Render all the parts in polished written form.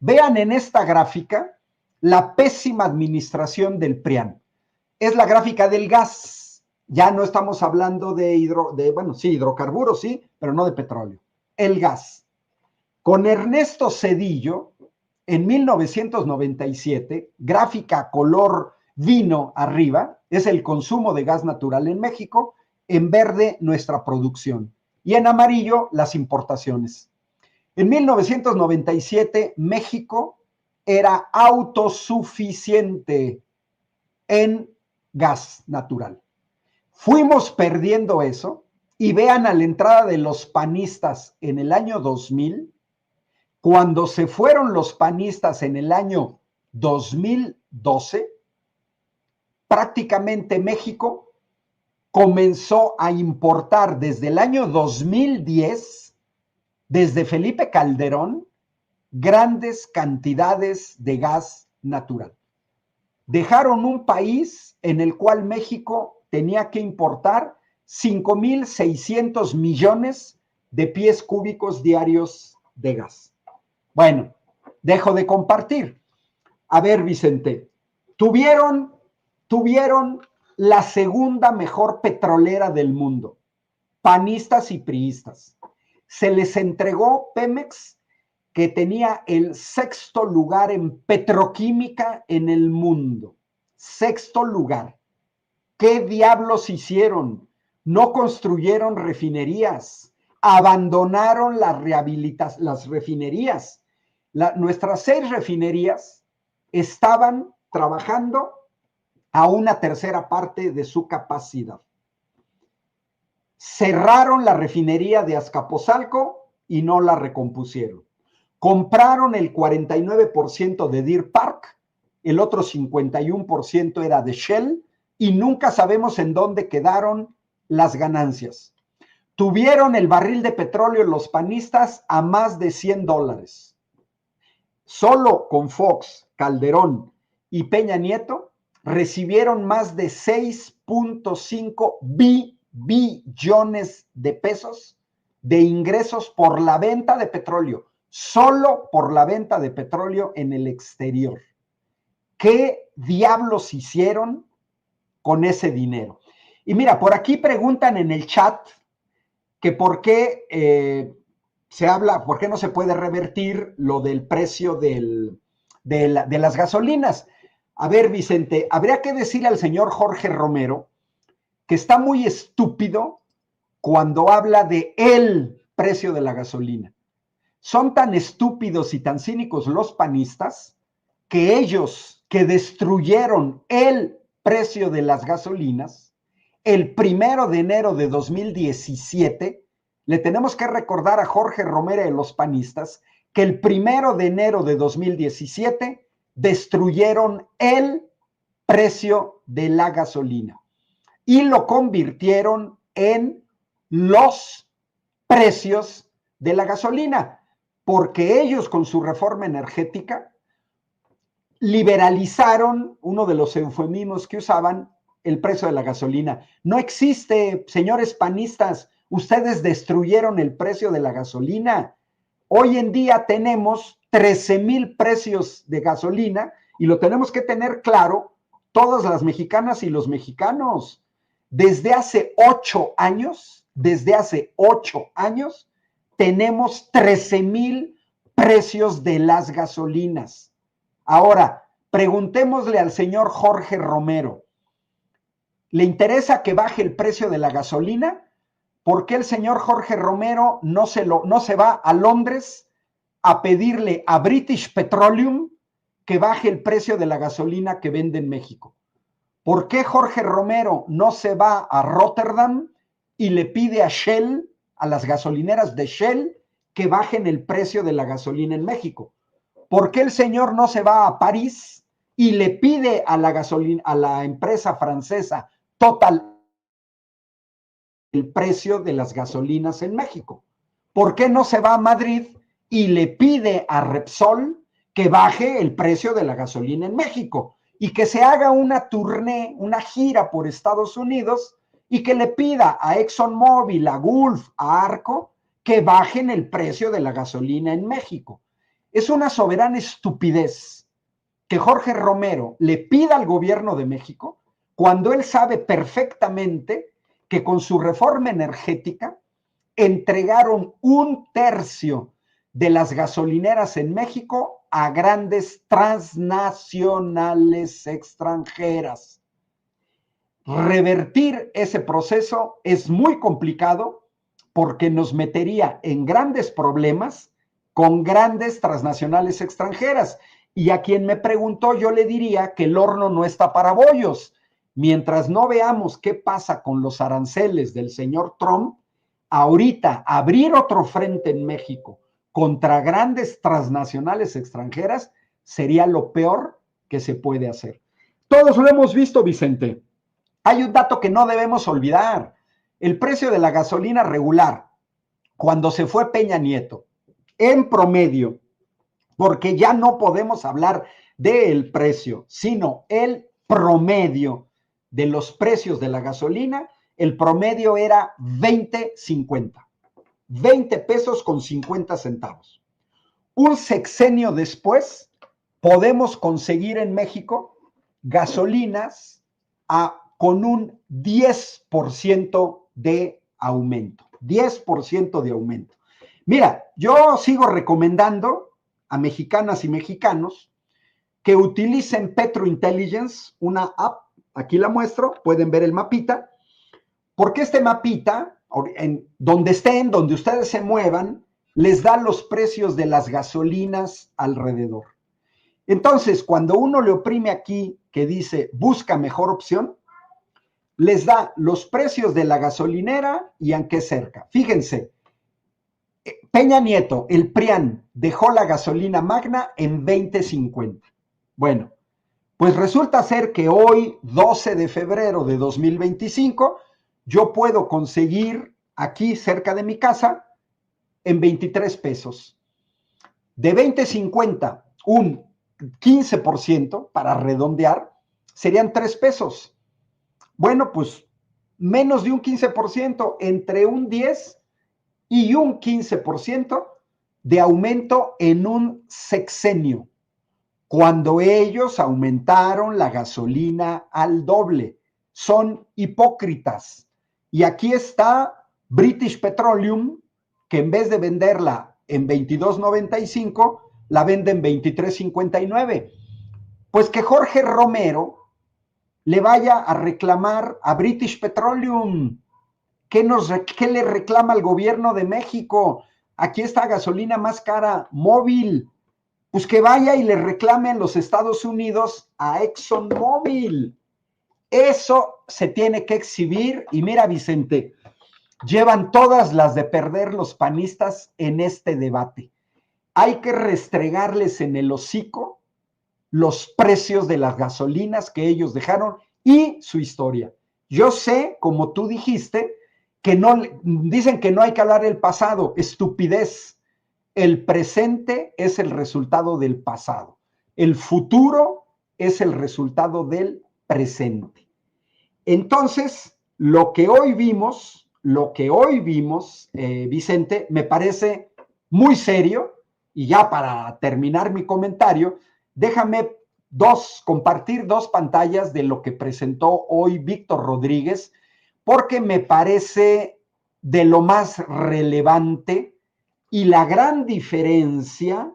Vean en esta gráfica la pésima administración del PRIAN. Es la gráfica del gas. Ya no estamos hablando de hidrocarburos, sí, pero no de petróleo. El gas. Con Ernesto Zedillo, en 1997, gráfica color vino arriba, es el consumo de gas natural en México, en verde nuestra producción y en amarillo las importaciones. En 1997, México era autosuficiente en gas natural. Fuimos perdiendo eso y vean a la entrada de los panistas en el año 2000, cuando se fueron los panistas en el año 2012, prácticamente México comenzó a importar desde el año 2010, desde Felipe Calderón, grandes cantidades de gas natural. Dejaron un país en el cual México tenía que importar 5,600 millones de pies cúbicos diarios de gas. Bueno, dejo de compartir. A ver, Vicente, tuvieron la segunda mejor petrolera del mundo, panistas y priistas. Se les entregó Pemex, que tenía el sexto lugar en petroquímica en el mundo. Sexto lugar. ¿Qué diablos hicieron? No construyeron refinerías, abandonaron las refinerías. Nuestras 6 refinerías estaban trabajando a una tercera parte de su capacidad. Cerraron la refinería de Azcapotzalco y no la recompusieron. Compraron el 49% de Deer Park, el otro 51% era de Shell y nunca sabemos en dónde quedaron las ganancias. Tuvieron el barril de petróleo los panistas a más de $100. Solo con Fox, Calderón y Peña Nieto recibieron más de 6.5 billones de pesos de ingresos por la venta de petróleo, solo por la venta de petróleo en el exterior. ¿Qué diablos hicieron con ese dinero? Y mira, por aquí preguntan en el chat que por qué por qué no se puede revertir lo del precio de las gasolinas. A ver, Vicente, habría que decirle al señor Jorge Romero que está muy estúpido cuando habla de el precio de la gasolina. Son tan estúpidos y tan cínicos los panistas que ellos que destruyeron el precio de las gasolinas, el 1 de enero de 2017, le tenemos que recordar a Jorge Romero y los panistas que el 1 de enero de 2017 destruyeron el precio de la gasolina y lo convirtieron en los precios de la gasolina, porque ellos con su reforma energética liberalizaron, uno de los eufemismos que usaban, el precio de la gasolina. No existe, señores panistas, ustedes destruyeron el precio de la gasolina. Hoy en día tenemos 13,000 precios de gasolina y lo tenemos que tener claro todas las mexicanas y los mexicanos. Desde hace 8 años, tenemos 13,000 precios de las gasolinas. Ahora, preguntémosle al señor Jorge Romero, ¿le interesa que baje el precio de la gasolina? ¿Por qué el señor Jorge Romero no se va a Londres a pedirle a British Petroleum que baje el precio de la gasolina que vende en México? ¿Por qué Jorge Romero no se va a Rotterdam y le pide a Shell, a las gasolineras de Shell, que bajen el precio de la gasolina en México? ¿Por qué el señor no se va a París y le pide a la empresa francesa Total el precio de las gasolinas en México? ¿Por qué no se va a Madrid y le pide a Repsol que baje el precio de la gasolina en México y que se haga una tournée, una gira por Estados Unidos y que le pida a ExxonMobil, a Gulf, a Arco que bajen el precio de la gasolina en México? Es una soberana estupidez que Jorge Romero le pida al gobierno de México cuando él sabe perfectamente que con su reforma energética entregaron 1/3 de las gasolineras en México a grandes transnacionales extranjeras. Revertir ese proceso es muy complicado porque nos metería en grandes problemas con grandes transnacionales extranjeras. Y a quien me preguntó, yo le diría que el horno no está para bollos. Mientras no veamos qué pasa con los aranceles del señor Trump, ahorita abrir otro frente en México contra grandes transnacionales extranjeras sería lo peor que se puede hacer. Todos lo hemos visto, Vicente. Hay un dato que no debemos olvidar. El precio de la gasolina regular, cuando se fue Peña Nieto, en promedio, porque ya no podemos hablar del precio, sino el promedio de los precios de la gasolina, el promedio era 20.50. 20 pesos con 50 centavos. Un sexenio después, podemos conseguir en México gasolinas con un 10% de aumento. 10% de aumento. Mira, yo sigo recomendando a mexicanas y mexicanos que utilicen Petro Intelligence, una app, aquí la muestro, pueden ver el mapita, porque este mapita, en donde estén, donde ustedes se muevan, les da los precios de las gasolinas alrededor. Entonces, cuando uno le oprime aquí que dice busca mejor opción, les da los precios de la gasolinera y en qué cerca. Fíjense, Peña Nieto, el PRIAN, dejó la gasolina magna en 20.50. Bueno, pues resulta ser que hoy, 12 de febrero de 2025, yo puedo conseguir aquí cerca de mi casa en 23 pesos. De 20.50, un 15%, para redondear, serían 3 pesos. Bueno, pues menos de un 15%, entre un 10 y un 15% de aumento en un sexenio, cuando ellos aumentaron la gasolina al doble. Son hipócritas. Y aquí está British Petroleum, que en vez de venderla en 22.95, la vende en 23.59. Pues que Jorge Romero le vaya a reclamar a British Petroleum. ¿Qué le reclama al gobierno de México? Aquí está gasolina más cara, móvil. Pues que vaya y le reclame en los Estados Unidos a ExxonMobil. Eso se tiene que exhibir. Y mira, Vicente, llevan todas las de perder los panistas en este debate. Hay que restregarles en el hocico los precios de las gasolinas que ellos dejaron y su historia. Yo sé, como tú dijiste, que no, dicen que no hay que hablar del pasado, estupidez. El presente es el resultado del pasado. El futuro es el resultado del presente. Entonces, lo que hoy vimos, Vicente, me parece muy serio. Y ya para terminar mi comentario, déjame compartir dos pantallas de lo que presentó hoy Víctor Rodríguez, porque me parece de lo más relevante y la gran diferencia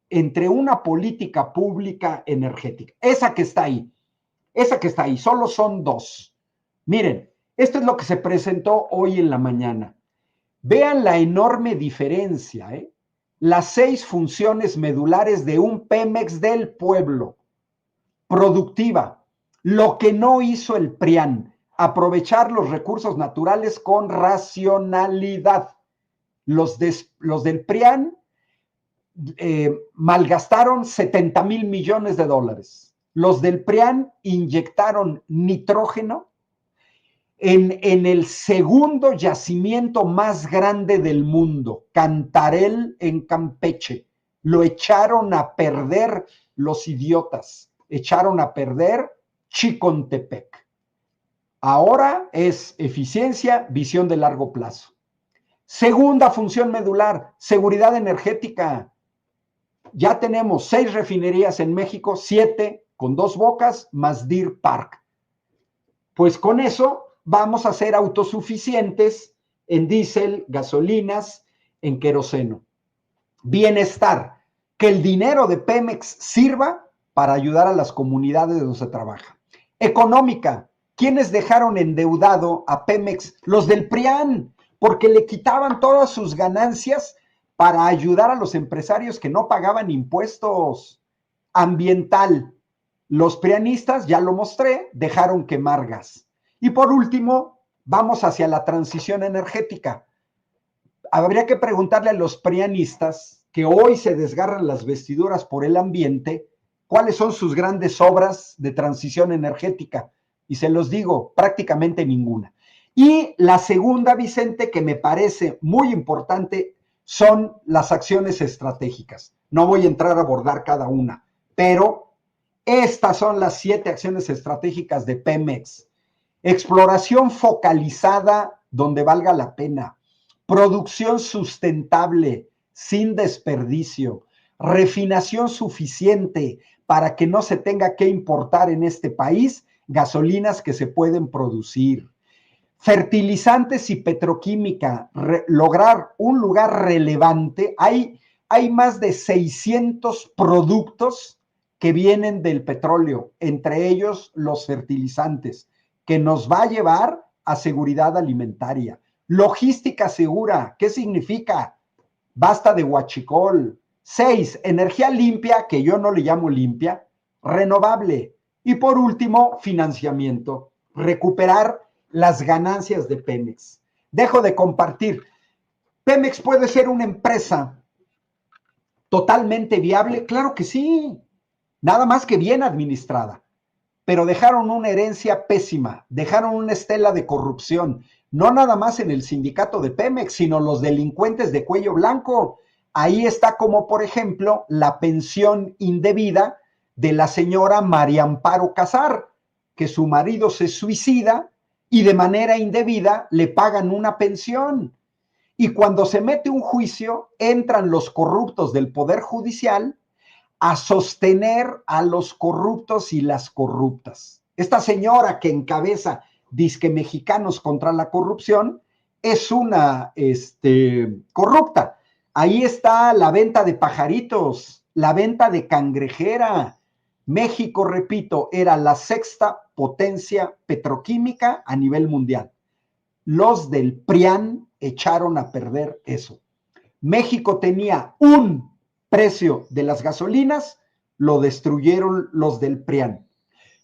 entre una política pública energética. Esa que está ahí, solo son dos. Miren, esto es lo que se presentó hoy en la mañana. Vean la enorme diferencia, ¿eh? Las 6 funciones medulares de un Pemex del pueblo. Productiva. Lo que no hizo el PRIAN, aprovechar los recursos naturales con racionalidad. Los del PRIAN malgastaron 70,000 millones de dólares. Los del PRIAN inyectaron nitrógeno en el segundo yacimiento más grande del mundo, Cantarell en Campeche. Lo echaron a perder los idiotas, echaron a perder Chicontepec. Ahora es eficiencia, visión de largo plazo. Segunda función medular, seguridad energética. Ya tenemos 6 refinerías en México, 7 con 2 bocas, más Deer Park. Pues con eso vamos a ser autosuficientes en diésel, gasolinas, en queroseno. Bienestar, que el dinero de Pemex sirva para ayudar a las comunidades donde se trabaja. Económica, ¿quiénes dejaron endeudado a Pemex? Los del PRIAN, porque le quitaban todas sus ganancias para ayudar a los empresarios que no pagaban impuestos. Ambiental, los prianistas, ya lo mostré, dejaron quemar gas. Y por último, vamos hacia la transición energética. Habría que preguntarle a los prianistas que hoy se desgarran las vestiduras por el ambiente, cuáles son sus grandes obras de transición energética. Y se los digo, prácticamente ninguna. Y la segunda, Vicente, que me parece muy importante, son las acciones estratégicas. No voy a entrar a abordar cada una, pero estas son las 7 acciones estratégicas de Pemex. Exploración focalizada donde valga la pena. Producción sustentable, sin desperdicio. Refinación suficiente para que no se tenga que importar en este país gasolinas que se pueden producir. Fertilizantes y petroquímica, lograr un lugar relevante. Hay más de 600 productos que vienen del petróleo, entre ellos los fertilizantes, que nos va a llevar a seguridad alimentaria. Logística segura, ¿qué significa? Basta de huachicol. 6, energía limpia, que yo no le llamo limpia, renovable. Y por último, financiamiento, recuperar las ganancias de Pemex. Dejo de compartir. ¿Pemex puede ser una empresa totalmente viable? Claro que sí, nada más que bien administrada. Pero dejaron una herencia pésima, dejaron una estela de corrupción, no nada más en el sindicato de Pemex, sino los delincuentes de cuello blanco. Ahí está como, por ejemplo, la pensión indebida de la señora María Amparo Casar, que su marido se suicida y de manera indebida le pagan una pensión. Y cuando se mete un juicio, entran los corruptos del Poder Judicial a sostener a los corruptos y las corruptas. Esta señora que encabeza Disque Mexicanos contra la Corrupción es una corrupta. Ahí está la venta de pajaritos, la venta de cangrejera. México, repito, era la 6ª potencia petroquímica a nivel mundial. Los del PRIAN echaron a perder eso. México tenía un precio de las gasolinas, lo destruyeron los del PRIAN.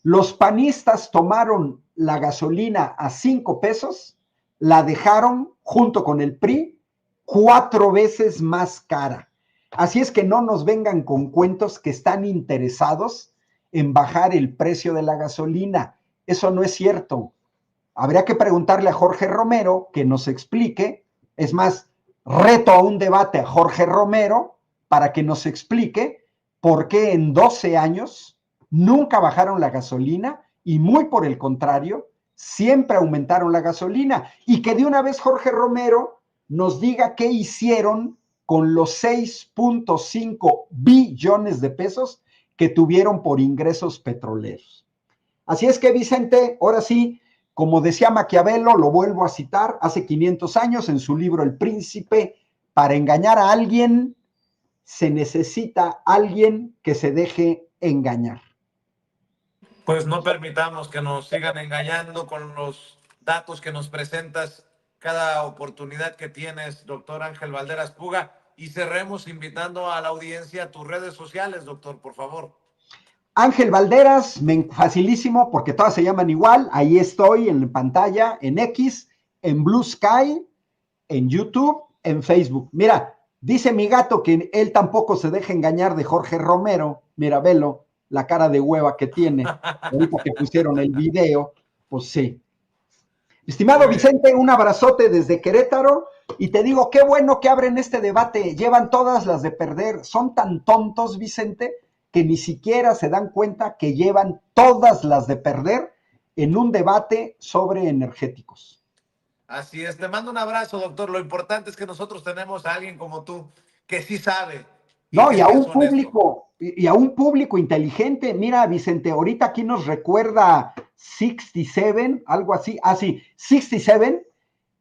Los panistas tomaron la gasolina a 5 pesos, la dejaron junto con el PRI 4 veces más cara. Así es que no nos vengan con cuentos que están interesados en bajar el precio de la gasolina. Eso no es cierto. Habría que preguntarle a Jorge Romero que nos explique. Es más, reto a un debate a Jorge Romero para que nos explique por qué en 12 años nunca bajaron la gasolina y muy por el contrario, siempre aumentaron la gasolina. Y que de una vez Jorge Romero nos diga qué hicieron con los 6.5 billones de pesos que tuvieron por ingresos petroleros. Así es que, Vicente, ahora sí, como decía Maquiavelo, lo vuelvo a citar, hace 500 años en su libro El Príncipe, para engañar a alguien se necesita alguien que se deje engañar. Pues no permitamos que nos sigan engañando con los datos que nos presentas cada oportunidad que tienes, doctor Ángel Valderas Puga, y cerremos invitando a la audiencia a tus redes sociales, doctor, por favor. Ángel Valderas, facilísimo porque todas se llaman igual, ahí estoy en pantalla, en X, en Blue Sky, en YouTube, en Facebook. Mira, dice mi gato que él tampoco se deja engañar de Jorge Romero, mira, velo, la cara de hueva que tiene, ahorita que pusieron el video, pues sí. Estimado Vicente, un abrazote desde Querétaro y te digo, qué bueno que abren este debate, llevan todas las de perder, son tan tontos, Vicente, que ni siquiera se dan cuenta que llevan todas las de perder en un debate sobre energéticos. Así es, te mando un abrazo, doctor. Lo importante es que nosotros tenemos a alguien como tú, que sí sabe, No, y es a que es un honesto. público, y a un público inteligente. Mira, Vicente, ahorita aquí nos recuerda 67, algo así. Ah, sí, 67.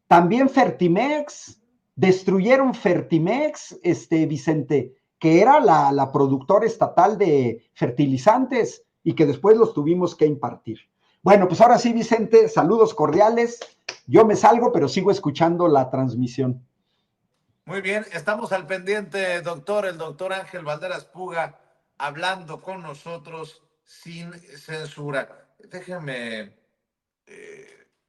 También Fertimex, destruyeron Fertimex, Vicente, que era la productora estatal de fertilizantes y que después los tuvimos que impartir. Bueno, pues ahora sí, Vicente, saludos cordiales. Yo me salgo, pero sigo escuchando la transmisión. Muy bien, estamos al pendiente, doctor, el doctor Ángel Valderas Puga, hablando con nosotros sin censura. Déjeme